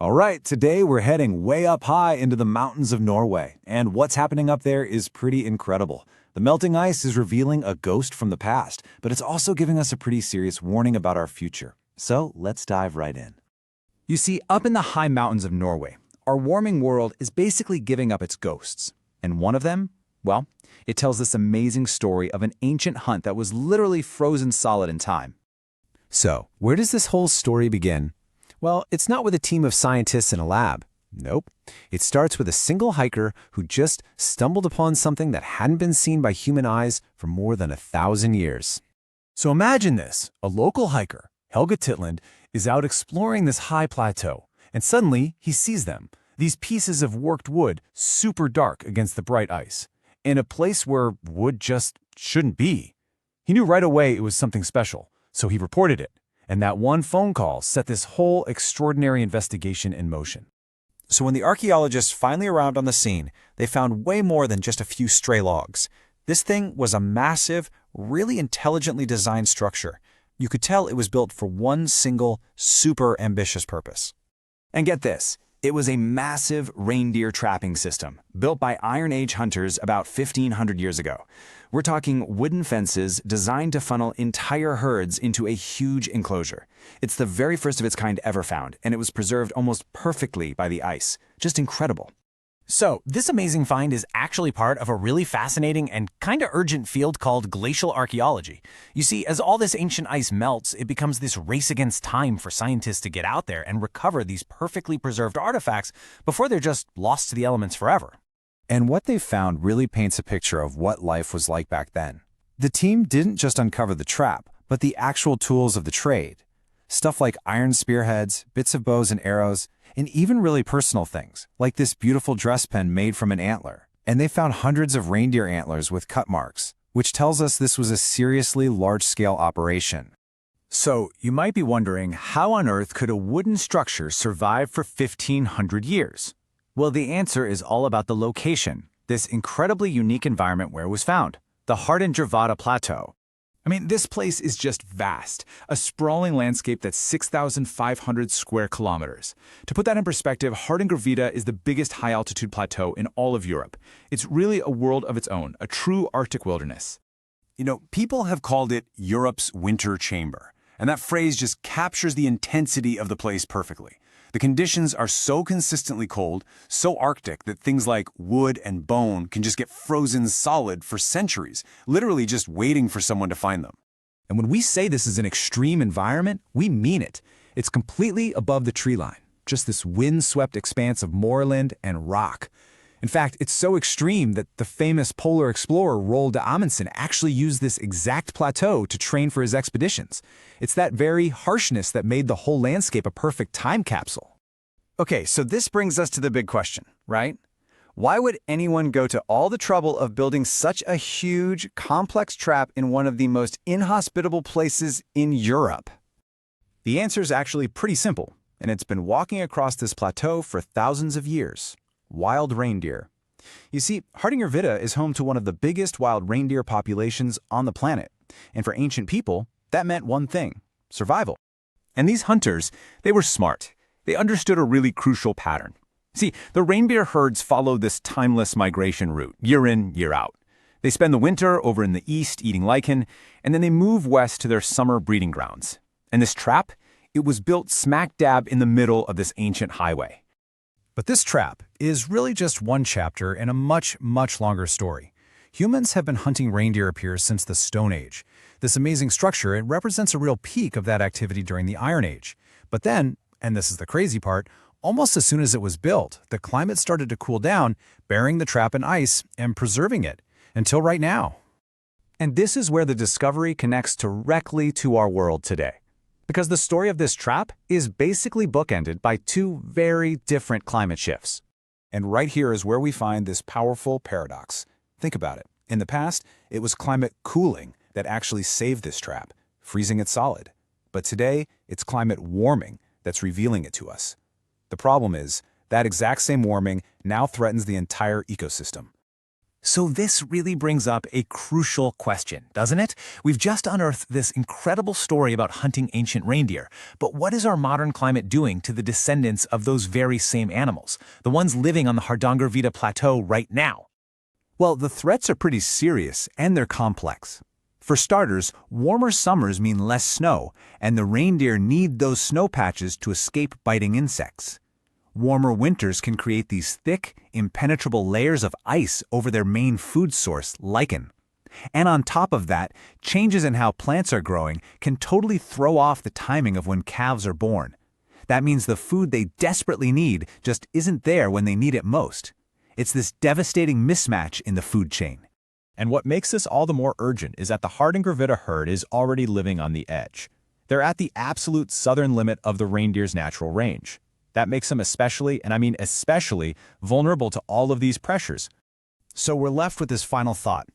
All right, today we're heading way up high into the mountains of Norway, and what's happening up there is pretty incredible. The melting ice is revealing a ghost from the past, but it's also giving us a pretty serious warning about our future. So let's dive right in. You see, up in the high mountains of Norway, our warming world is basically giving up its ghosts. And one of them, well, it tells this amazing story of an ancient hunt that was literally frozen solid in time. So, where does this whole story begin? Well, it's not with a team of scientists in a lab. Nope. It starts with a single hiker who just stumbled upon something that hadn't been seen by human eyes for more than 1,000 years. So imagine this. A local hiker, Helge Titland, is out exploring this high plateau, and suddenly he sees them. These pieces of worked wood, super dark against the bright ice, in a place where wood just shouldn't be. He knew right away it was something special, so he reported it. And that one phone call set this whole extraordinary investigation in motion. So when the archaeologists finally arrived on the scene, they found way more than just a few stray logs. This thing was a massive, really intelligently designed structure. You could tell it was built for one single, super ambitious purpose. And get this, it was a massive reindeer trapping system built by Iron Age hunters about 1,500 years ago. We're talking wooden fences designed to funnel entire herds into a huge enclosure. It's the very first of its kind ever found, and it was preserved almost perfectly by the ice. Just incredible. So, this amazing find is actually part of a really fascinating and kinda urgent field called glacial archaeology. You see, as all this ancient ice melts, it becomes this race against time for scientists to get out there and recover these perfectly preserved artifacts before they're just lost to the elements forever. And what they found really paints a picture of what life was like back then. The team didn't just uncover the trap, but the actual tools of the trade. Stuff like iron spearheads, bits of bows and arrows, and even really personal things, like this beautiful dress pen made from an antler. And they found hundreds of reindeer antlers with cut marks, which tells us this was a seriously large-scale operation. So, you might be wondering, how on earth could a wooden structure survive for 1,500 years? Well, the answer is all about the location, this incredibly unique environment where it was found, the Hardangervidda plateau. I mean, this place is just vast, a sprawling landscape that's 6,500 square kilometers. To put that in perspective, Hardangervidda is the biggest high-altitude plateau in all of Europe. It's really a world of its own, a true Arctic wilderness. You know, people have called it Europe's winter chamber, and that phrase just captures the intensity of the place perfectly. The conditions are so consistently cold, so Arctic that things like wood and bone can just get frozen solid for centuries, literally just waiting for someone to find them. And when we say this is an extreme environment, we mean it. It's completely above the tree line, just this wind-swept expanse of moorland and rock. In fact, it's so extreme that the famous polar explorer Roald Amundsen actually used this exact plateau to train for his expeditions. It's that very harshness that made the whole landscape a perfect time capsule. Okay, so this brings us to the big question, right? Why would anyone go to all the trouble of building such a huge, complex trap in one of the most inhospitable places in Europe? The answer is actually pretty simple, and it's been walking across this plateau for thousands of years. Wild reindeer. You see, Hardangervidda is home to one of the biggest wild reindeer populations on the planet. And for ancient people, that meant one thing: survival. And these hunters, they were smart. They understood a really crucial pattern. See, the reindeer herds follow this timeless migration route, year in, year out. They spend the winter over in the east eating lichen, and then they move west to their summer breeding grounds. And this trap, it was built smack dab in the middle of this ancient highway. But this trap is really just one chapter in a much, much longer story. Humans have been hunting reindeer up since the Stone Age. This amazing structure, it represents a real peak of that activity during the Iron Age. But then, and this is the crazy part, almost as soon as it was built, the climate started to cool down, burying the trap in ice and preserving it, until right now. And this is where the discovery connects directly to our world today. Because the story of this trap is basically bookended by two very different climate shifts. And right here is where we find this powerful paradox. Think about it. In the past, it was climate cooling that actually saved this trap, freezing it solid. But today, it's climate warming that's revealing it to us. The problem is, that exact same warming now threatens the entire ecosystem. So this really brings up a crucial question, doesn't it? We've just unearthed this incredible story about hunting ancient reindeer, but what is our modern climate doing to the descendants of those very same animals, the ones living on the Hardangervidda plateau right now? Well, the threats are pretty serious, and they're complex. For starters, warmer summers mean less snow, and the reindeer need those snow patches to escape biting insects. Warmer winters can create these thick, impenetrable layers of ice over their main food source, lichen. And on top of that, changes in how plants are growing can totally throw off the timing of when calves are born. That means the food they desperately need just isn't there when they need it most. It's this devastating mismatch in the food chain. And what makes this all the more urgent is that the Hardangervidda herd is already living on the edge. They're at the absolute southern limit of the reindeer's natural range. That makes them especially, and I mean especially, vulnerable to all of these pressures. So we're left with this final thought.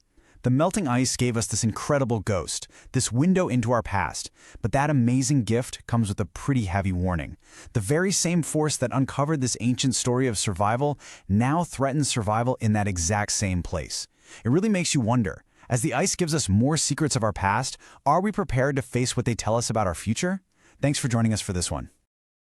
The melting ice gave us this incredible ghost, this window into our past, but that amazing gift comes with a pretty heavy warning. The very same force that uncovered this ancient story of survival now threatens survival in that exact same place. It really makes you wonder, as the ice gives us more secrets of our past, are we prepared to face what they tell us about our future? Thanks for joining us for this one.